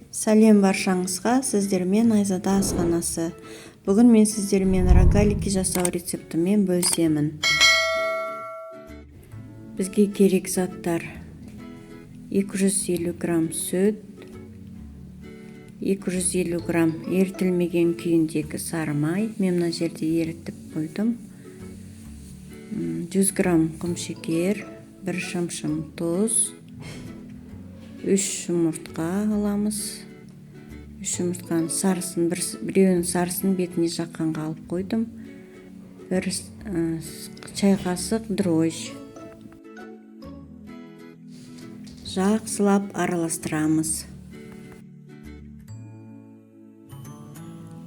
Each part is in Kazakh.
Сәлем баршаңызға, сіздермен Айзада асханасы. Бүгін мен сіздермен рогалики жасау рецептімен бөлісемін. Бізге керек заттар: 250 грамм сүт, 250 грамм ерітілмеген күйіндегі сары май, мен мына жерде ерітіп қойдым, 100 грамм құмшекер, 1 шымшым тұз, 3 жұмыртқа аламыз. 3 жұмыртқаның сарысын, біреуінің сарысын бетіне жаққанға алып қойдым. 1 чай қасық дрожж. Жақсылап араластырамыз.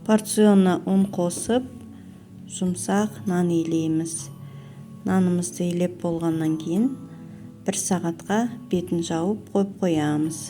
Порционна ұн қосып, жұмсақ нан илейміз. Нанымызды илеп болғаннан кейін 1 сағатқа бетін жауып қойып қоямыз.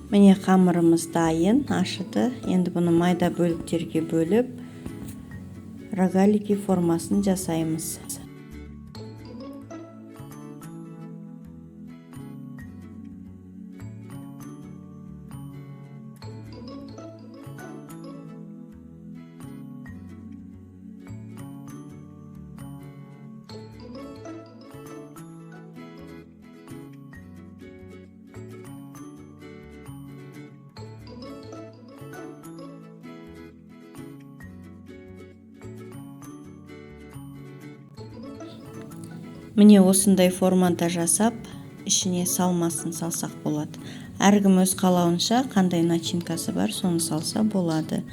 Міне қамырымыз дайын, ашыды. Енді бұны майда бөліктерге бөліп, рогалики формасын жасаймыз. Міне осындай формада жасап, ішіне салмасын салсақ болады. Әркім өз қалауынша қандай начинкасы бар, соны салса болады.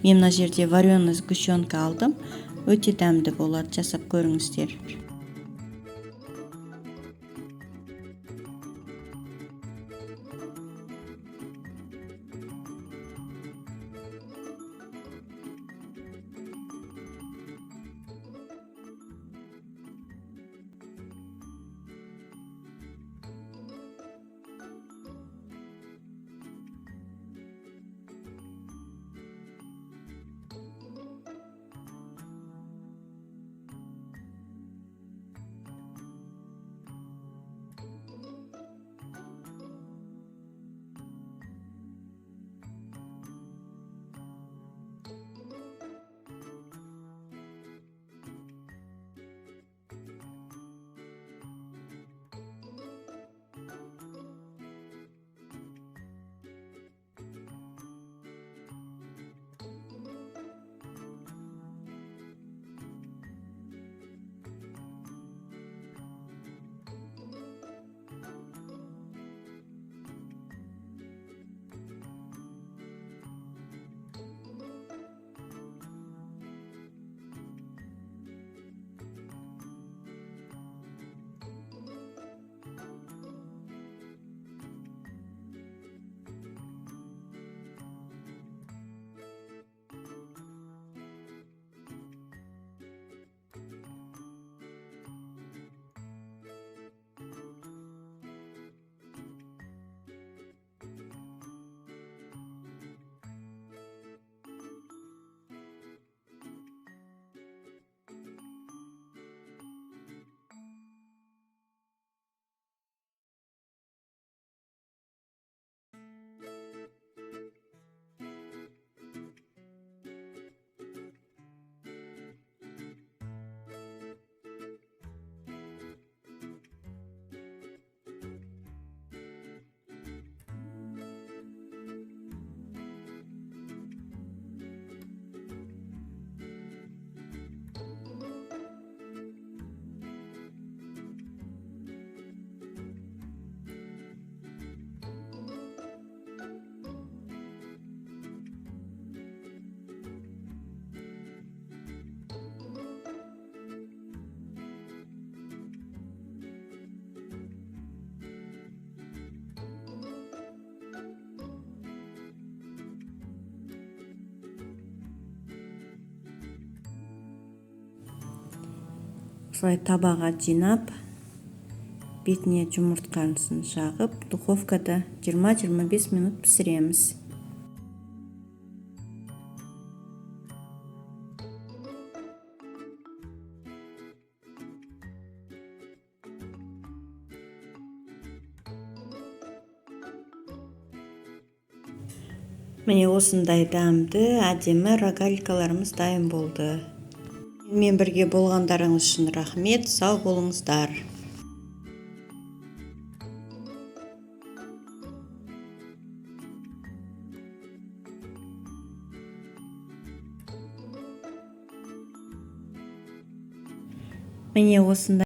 Мен мына жерде вареный сгущенка алдым. Өте дәмді болады, жасап көріңіздер. осылай табаға жинап, бетіне жұмыртқасын жағып, духовкада 20-25 минут пісіреміз. Міне осындай дәмді, әдемі рогаликаларымыз дайын болды. Мен бірге болғандарыңыз үшін рахмет, сау болыңыздар. Міне осындай